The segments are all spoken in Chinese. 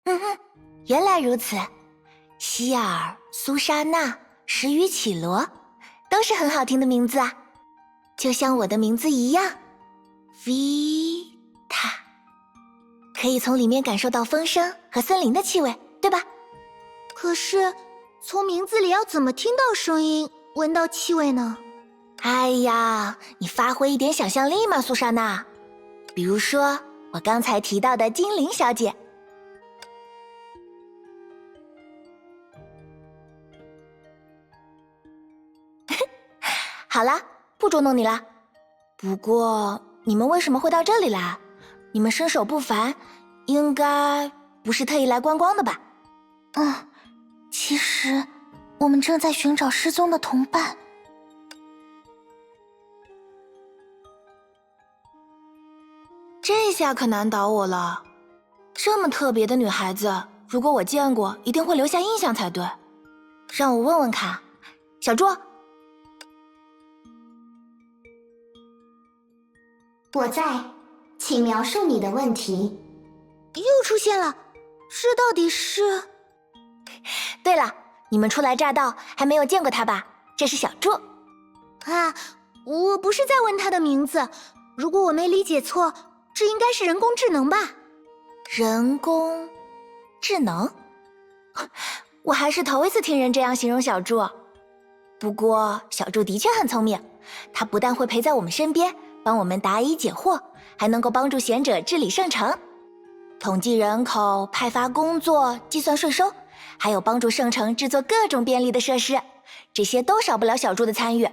嗯哼，原来如此。希尔、苏莎娜、石宇绮罗，都是很好听的名字啊，就像我的名字一样 ，Vita， 可以从里面感受到风声和森林的气味，对吧？可是，从名字里要怎么听到声音，闻到气味呢？哎呀，你发挥一点想象力嘛，苏莎娜。比如说，我刚才提到的精灵小姐。好了，不捉弄你了。不过，你们为什么会到这里来？你们身手不凡，应该不是特意来观光的吧？其实我们正在寻找失踪的同伴。这下可难倒我了。这么特别的女孩子，如果我见过，一定会留下印象才对。让我问问看，小猪。我在，请描述你的问题。又出现了，这到底是？对了，你们初来乍到，还没有见过她吧？这是小猪。啊，我不是在问他的名字，如果我没理解错，这应该是人工智能吧？人工智能？我还是头一次听人这样形容小猪。不过小猪的确很聪明，它不但会陪在我们身边，帮我们答疑解惑，还能够帮助贤者治理圣城，统计人口、派发工作、计算税收，还有帮助圣城制作各种便利的设施，这些都少不了小猪的参与。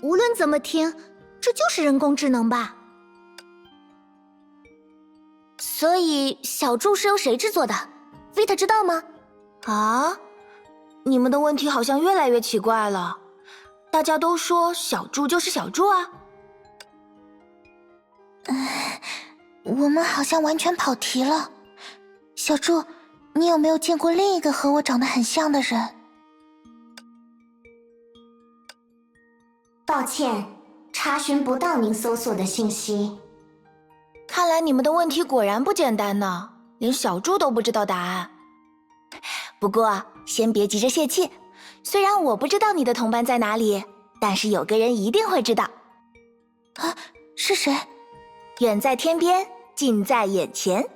无论怎么听，这就是人工智能吧？所以小猪是由谁制作的？ Vita 知道吗？啊，你们的问题好像越来越奇怪了。大家都说小猪就是小猪啊。我们好像完全跑题了。小猪，你有没有见过另一个和我长得很像的人？抱歉，查询不到您搜索的信息。看来你们的问题果然不简单呢，连小猪都不知道答案。不过先别急着泄气，虽然我不知道你的同伴在哪里，但是有个人一定会知道。啊，是谁？远在天边，近在眼前。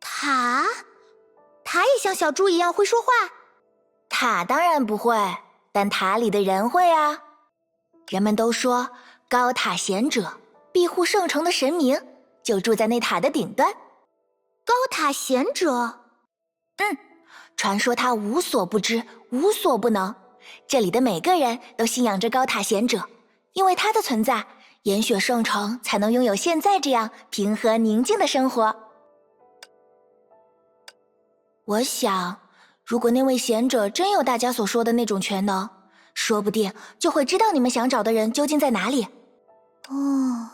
塔？塔也像小猪一样会说话？塔当然不会，但塔里的人会啊。人们都说高塔贤者，庇护圣城的神明，就住在那塔的顶端。高塔贤者？传说他无所不知，无所不能。这里的每个人都信仰着高塔贤者，因为他的存在，岩雪圣城才能拥有现在这样平和宁静的生活。我想，如果那位贤者真有大家所说的那种全能，说不定就会知道你们想找的人究竟在哪里。哦，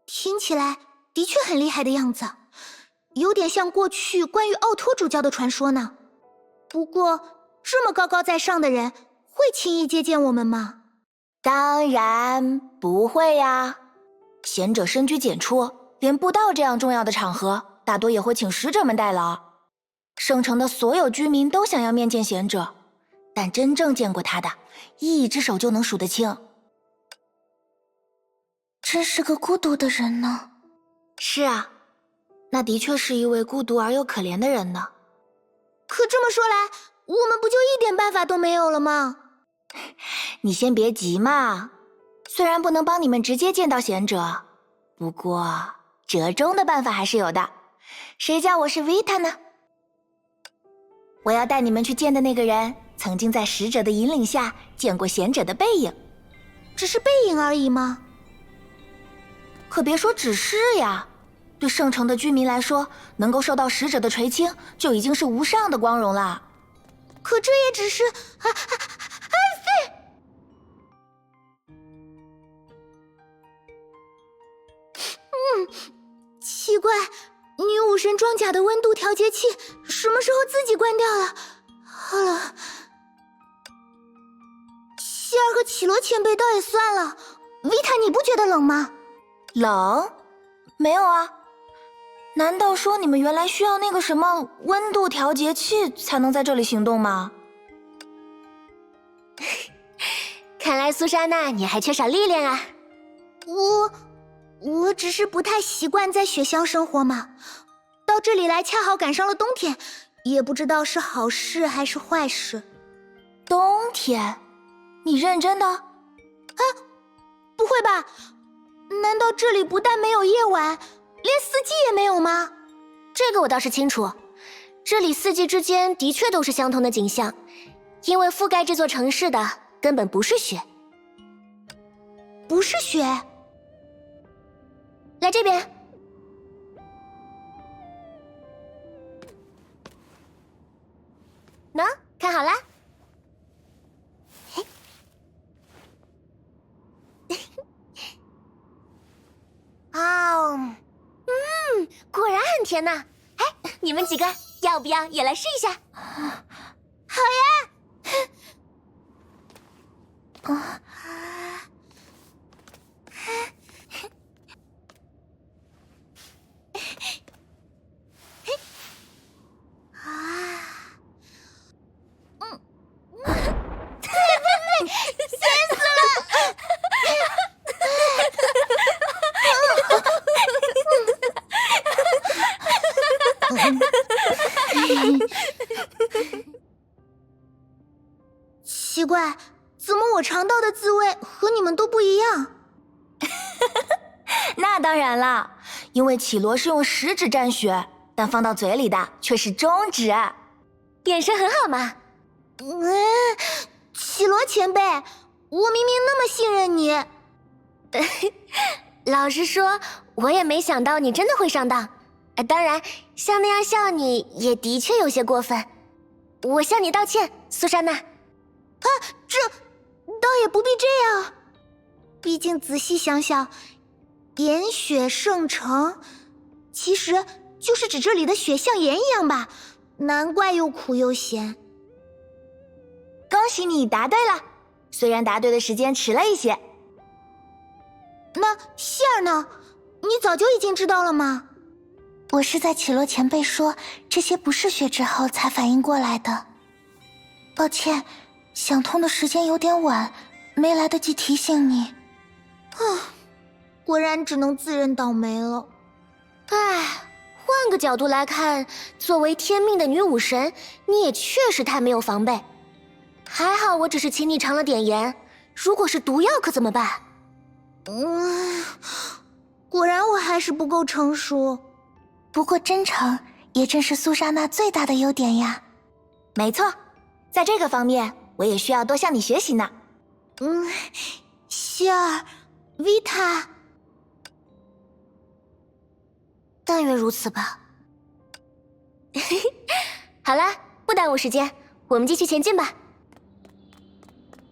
听起来的确很厉害的样子，有点像过去关于奥托主教的传说呢。不过，这么高高在上的人，会轻易接见我们吗？当然不会呀，贤者深居简出，连布道这样重要的场合，大多也会请使者们代劳。圣城的所有居民都想要面见贤者，但真正见过他的，一只手就能数得清。真是个孤独的人呢。是啊，那的确是一位孤独而又可怜的人呢。可这么说来，我们不就一点办法都没有了吗？你先别急嘛，虽然不能帮你们直接见到贤者，不过折中的办法还是有的。谁叫我是 Vita 呢？我要带你们去见的那个人，曾经在使者的引领下见过贤者的背影。只是背影而已吗？可别说只是呀，对圣城的居民来说，能够受到使者的垂青，就已经是无上的光荣了。可这也只是……奇怪，女武神装甲的温度调节器什么时候自己关掉了？好冷。希尔和绮罗前辈倒也算了，维塔你不觉得冷吗？冷？没有啊。难道说你们原来需要那个什么温度调节器才能在这里行动吗？看来苏珊娜，你还缺少历练啊。我只是不太习惯在雪乡生活嘛，到这里来恰好赶上了冬天，也不知道是好事还是坏事。冬天？你认真的？不会吧？难道这里不但没有夜晚，连四季也没有吗？这个我倒是清楚，这里四季之间的确都是相同的景象，因为覆盖这座城市的根本不是雪。不是雪？来这边。喏，看好了。哦，果然很甜呐！哎，你们几个要不要也来试一下？好呀！奇怪，怎么我尝到的滋味和你们都不一样？那当然了，因为绮罗是用食指蘸雪，但放到嘴里的却是中指。眼神很好嘛。绮罗前辈，我明明那么信任你。老实说，我也没想到你真的会上当。当然，像那样笑你也的确有些过分，我向你道歉，苏珊娜。这倒也不必这样，毕竟仔细想想，盐雪圣城其实就是指这里的雪像盐一样吧，难怪又苦又咸。恭喜你答对了，虽然答对的时间迟了一些。那希儿呢？你早就已经知道了吗？我是在绮罗前辈说这些不是雪之后才反应过来的。抱歉，想通的时间有点晚，没来得及提醒你。果然只能自认倒霉了。唉，换个角度来看，作为天命的女武神，你也确实太没有防备。还好我只是请你尝了点盐，如果是毒药可怎么办？果然我还是不够成熟。不过真诚也正是苏莎娜最大的优点呀。没错，在这个方面我也需要多向你学习呢。希儿，维塔，但愿如此吧。好了，不耽误时间，我们继续前进吧。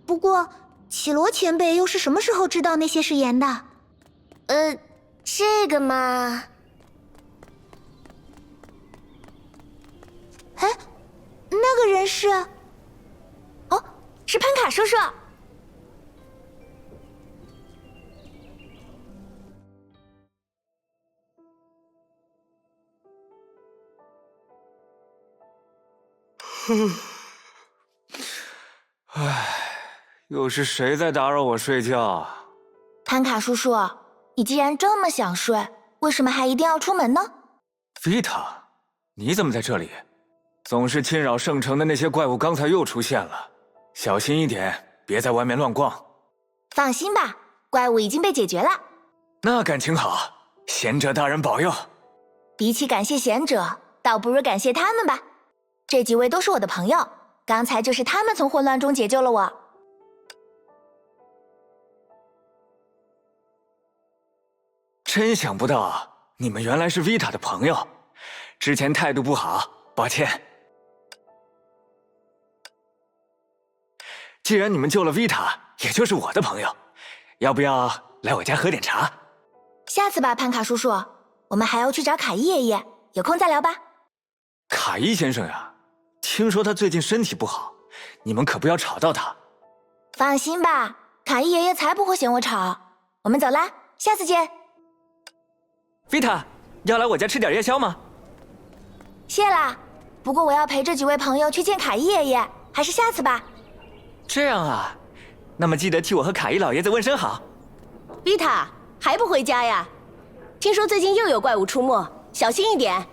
不过绮罗前辈又是什么时候知道那些是盐的？这个嘛……哎，那个人是……哦，是潘卡叔叔。唉，又是谁在打扰我睡觉？潘卡叔叔，你既然这么想睡，为什么还一定要出门呢？维塔，你怎么在这里？总是侵扰圣城的那些怪物刚才又出现了，小心一点，别在外面乱逛。放心吧，怪物已经被解决了。那感情好，贤者大人保佑。比起感谢贤者，倒不如感谢他们吧。这几位都是我的朋友，刚才就是他们从混乱中解救了我。真想不到你们原来是维塔的朋友，之前态度不好，抱歉。既然你们救了维塔，也就是我的朋友，要不要来我家喝点茶？下次吧，潘卡叔叔，我们还要去找卡伊爷爷，有空再聊吧。卡伊先生呀，听说他最近身体不好，你们可不要吵到他。放心吧，卡伊爷爷才不会嫌我吵。我们走啦，下次见。维塔，要来我家吃点夜宵吗？谢啦，不过我要陪这几位朋友去见卡伊爷爷，还是下次吧。这样啊，那么记得替我和卡伊老爷子问声好。维塔还不回家呀？听说最近又有怪物出没，小心一点。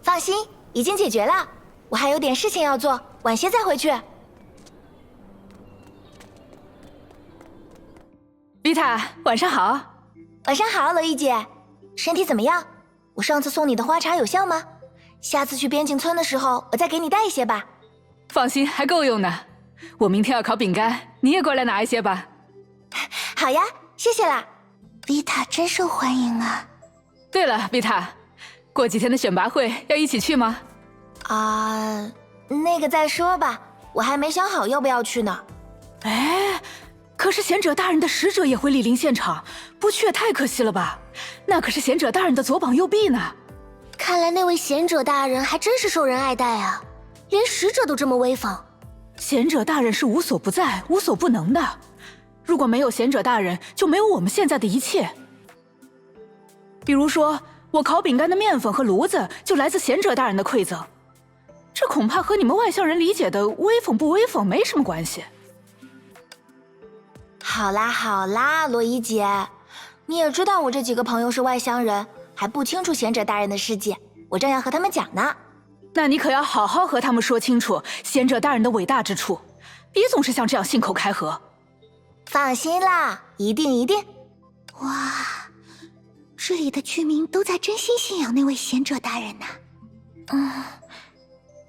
放心，已经解决了。我还有点事情要做，晚些再回去。维塔，晚上好。晚上好，罗伊姐，身体怎么样？我上次送你的花茶有效吗？下次去边境村的时候，我再给你带一些吧。放心，还够用呢。我明天要烤饼干，你也过来拿一些吧。好呀，谢谢啦。维塔真受欢迎啊！对了，维塔，过几天的选拔会要一起去吗？那个再说吧，我还没想好要不要去呢。哎，可是贤者大人的使者也会莅临现场，不去也太可惜了吧？那可是贤者大人的左膀右臂呢。看来那位贤者大人还真是受人爱戴啊，连使者都这么威风。贤者大人是无所不在、无所不能的。如果没有贤者大人，就没有我们现在的一切。比如说，我烤饼干的面粉和炉子就来自贤者大人的馈赠，这恐怕和你们外乡人理解的威风不威风没什么关系。好啦好啦，罗伊姐，你也知道我这几个朋友是外乡人，还不清楚贤者大人的事迹，我正要和他们讲呢。那你可要好好和他们说清楚贤者大人的伟大之处，别总是像这样信口开河。放心啦，一定一定。哇，这里的居民都在真心信仰那位贤者大人呐。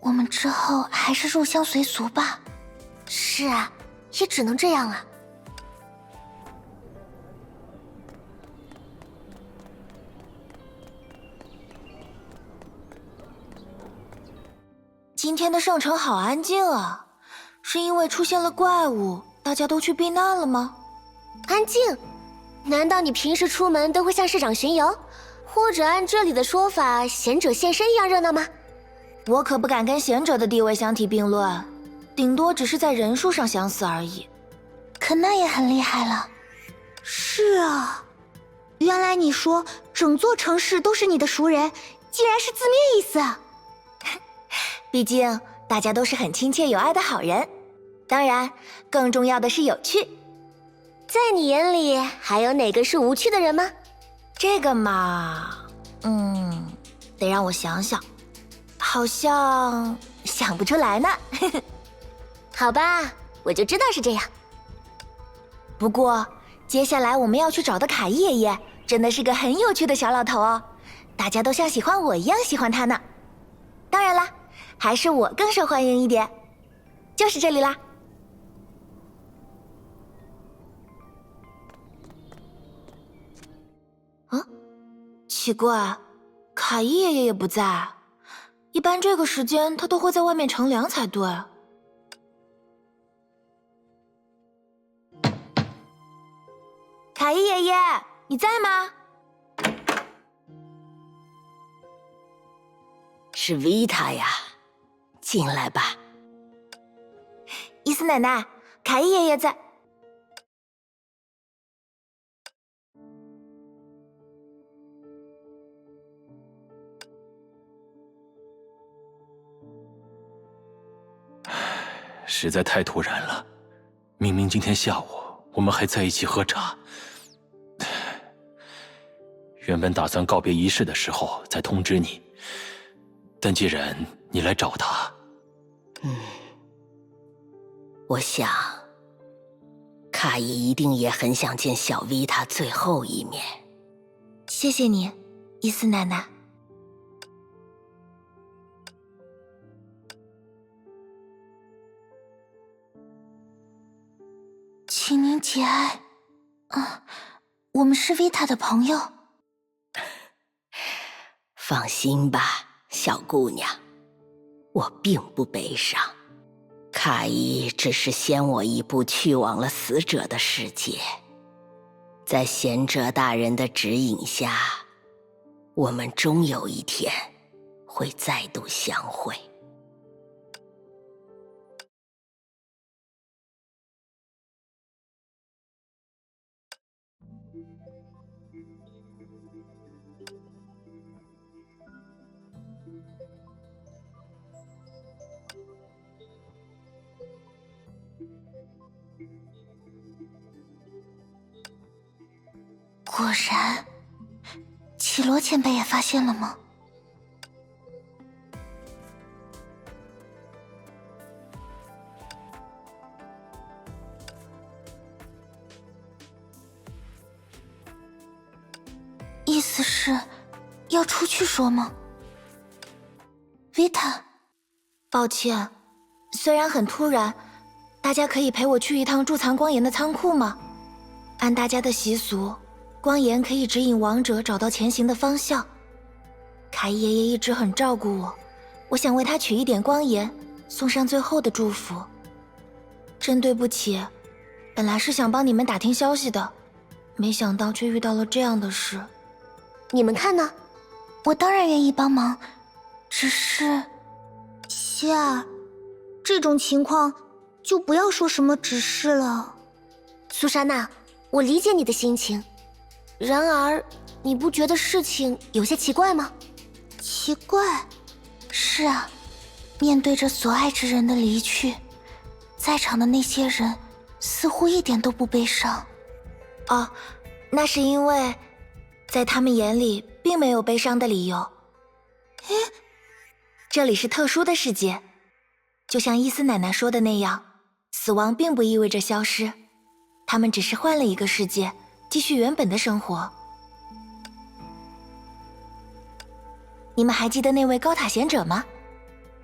我们之后还是入乡随俗吧。是啊，也只能这样啊。今天的圣城好安静啊，是因为出现了怪物，大家都去避难了吗？安静？难道你平时出门都会向市长巡游，或者按这里的说法，贤者现身一样热闹吗？我可不敢跟贤者的地位相提并论，顶多只是在人数上相似而已。可那也很厉害了。是啊，原来你说整座城市都是你的熟人，竟然是字面意思啊。毕竟大家都是很亲切有爱的好人，当然更重要的是有趣。在你眼里，还有哪个是无趣的人吗？这个嘛，得让我想想，好像想不出来呢。好吧，我就知道是这样。不过接下来我们要去找的卡伊爷爷，真的是个很有趣的小老头哦，大家都像喜欢我一样喜欢他呢。当然啦，还是我更受欢迎一点，就是这里啦。奇怪，卡伊爷爷也不在，一般这个时间他都会在外面乘凉才对。卡伊爷爷，你在吗？是维塔呀，进来吧。伊斯奶奶，卡伊爷爷在。实在太突然了，明明今天下午我们还在一起喝茶，原本打算告别仪式的时候再通知你，但既然你来找他，我想卡伊一定也很想见小维塔最后一面。谢谢你，伊斯奶奶。请您节哀。我们是维塔的朋友。放心吧，小姑娘，我并不悲伤。卡伊只是先我一步去往了死者的世界，在贤者大人的指引下，我们终有一天会再度相会。果然，绮罗前辈也发现了吗？意思是要出去说吗？维塔，抱歉，虽然很突然，大家可以陪我去一趟贮藏光岩的仓库吗？按大家的习俗，光岩可以指引王者找到前行的方向。凯爷爷一直很照顾我，我想为他取一点光岩，送上最后的祝福。真对不起，本来是想帮你们打听消息的，没想到却遇到了这样的事。你们看呢？我当然愿意帮忙，只是希儿，这种情况就不要说什么指示了。苏珊娜，我理解你的心情，然而你不觉得事情有些奇怪吗？奇怪？是啊，面对着所爱之人的离去，在场的那些人似乎一点都不悲伤。哦，那是因为在他们眼里并没有悲伤的理由。这里是特殊的世界，就像伊斯奶奶说的那样，死亡并不意味着消失，他们只是换了一个世界，继续原本的生活。你们还记得那位高塔贤者吗？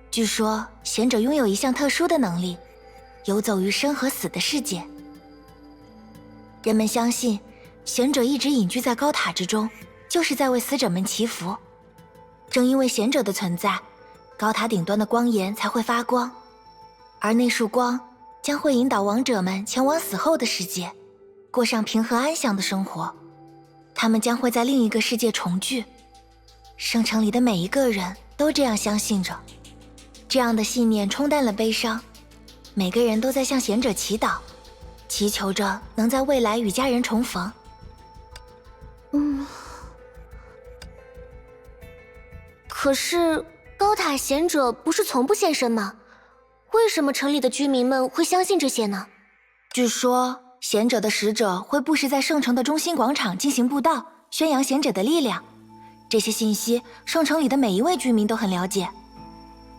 据说贤者拥有一项特殊的能力，游走于生和死的世界。人们相信贤者一直隐居在高塔之中，就是在为死者们祈福。正因为贤者的存在，高塔顶端的光岩才会发光，而那束光将会引导亡者们前往死后的世界，过上平和安详的生活。他们将会在另一个世界重聚。圣城里的每一个人都这样相信着，这样的信念冲淡了悲伤，每个人都在向贤者祈祷，祈求着能在未来与家人重逢。可是高塔贤者不是从不现身吗？为什么城里的居民们会相信这些呢？据说贤者的使者会布施在圣城的中心广场进行布道，宣扬贤者的力量。这些信息圣城里的每一位居民都很了解。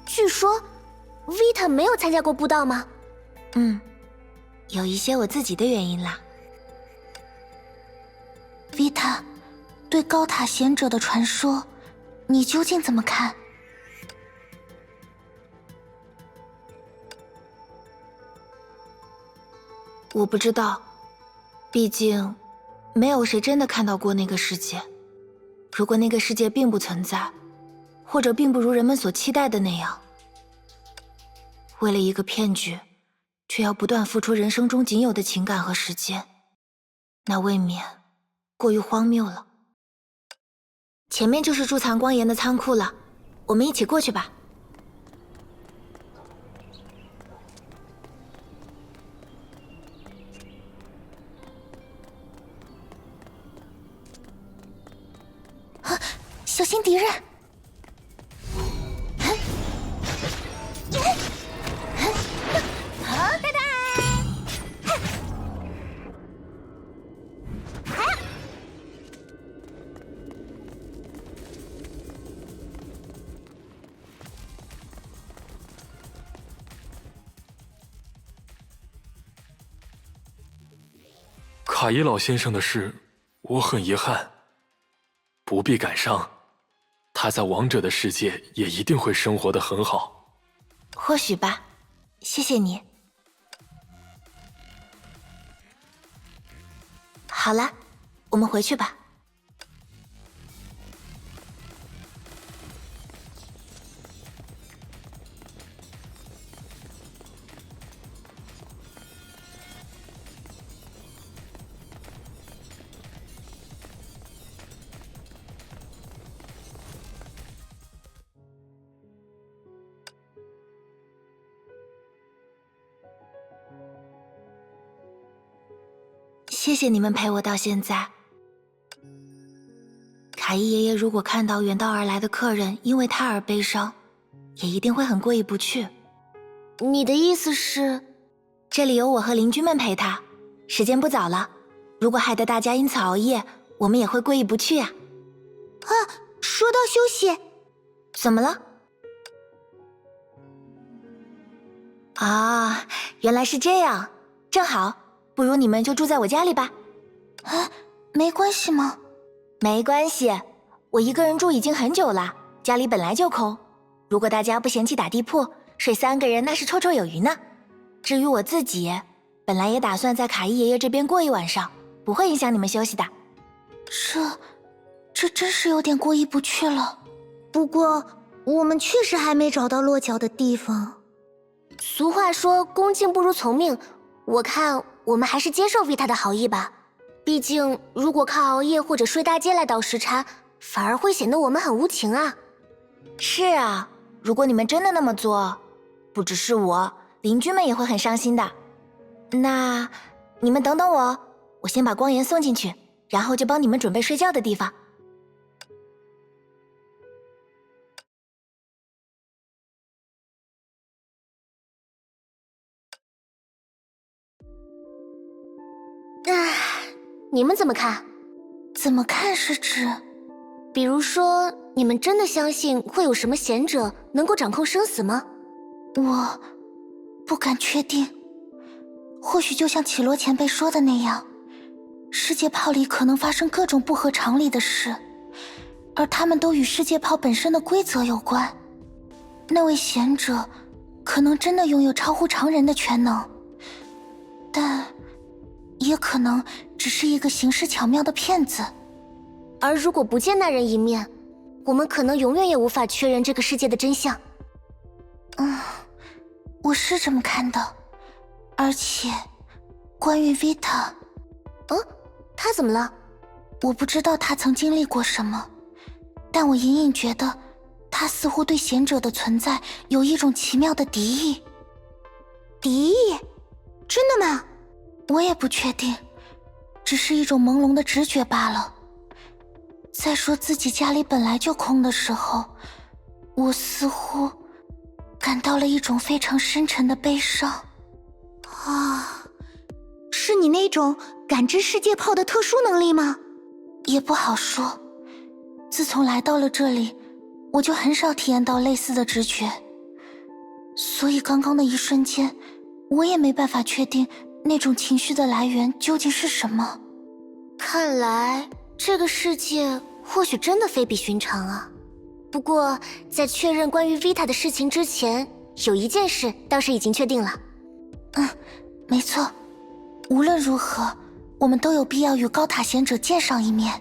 据说 Vita 没有参加过布道吗？有一些我自己的原因啦。维塔，对高塔贤者的传说，你究竟怎么看？我不知道，毕竟没有谁真的看到过那个世界。如果那个世界并不存在，或者并不如人们所期待的那样，为了一个骗局，却要不断付出人生中仅有的情感和时间，那未免过于荒谬了。前面就是贮藏光岩的仓库了，我们一起过去吧。小心敌人！卡伊老先生的事，我很遗憾，不必感伤。他在王者的世界也一定会生活得很好。或许吧，谢谢你。好了，我们回去吧。谢谢你们陪我到现在。卡伊爷爷如果看到远道而来的客人因为他而悲伤，也一定会很过意不去。你的意思是，这里有我和邻居们陪他，时间不早了，如果害得大家因此熬夜，我们也会过意不去啊。说到休息，怎么了？啊，原来是这样，正好，不如你们就住在我家里吧。没关系吗？没关系，我一个人住已经很久了，家里本来就空。如果大家不嫌弃打地铺，睡3个人那是绰绰有余呢。至于我自己，本来也打算在卡伊爷爷这边过一晚上，不会影响你们休息的。这真是有点过意不去了。不过我们确实还没找到落脚的地方。俗话说恭敬不如从命，我看我们还是接受Vita的好意吧。毕竟如果靠熬夜或者睡大街来倒时差，反而会显得我们很无情啊。是啊，如果你们真的那么做，不只是我，邻居们也会很伤心的。那你们等等我，我先把光源送进去，然后就帮你们准备睡觉的地方。你们怎么看？怎么看是指？比如说，你们真的相信会有什么贤者能够掌控生死吗？我不敢确定。或许就像绮罗前辈说的那样，世界炮里可能发生各种不合常理的事，而他们都与世界炮本身的规则有关。那位贤者可能真的拥有超乎常人的全能，但也可能只是一个行事巧妙的骗子。而如果不见那人一面，我们可能永远也无法确认这个世界的真相。我是这么看的。而且关于 Vita， 他怎么了？我不知道他曾经历过什么，但我隐隐觉得他似乎对贤者的存在有一种奇妙的敌意。敌意？真的吗？我也不确定，只是一种朦胧的直觉罢了。在说自己家里本来就空的时候，我似乎感到了一种非常深沉的悲伤。是你那种感知世界炮的特殊能力吗？也不好说。自从来到了这里，我就很少体验到类似的直觉，所以刚刚的一瞬间，我也没办法确定那种情绪的来源究竟是什么。看来这个世界或许真的非比寻常啊。不过在确认关于 Vita 的事情之前，有一件事倒是已经确定了。没错，无论如何，我们都有必要与高塔贤者见上一面。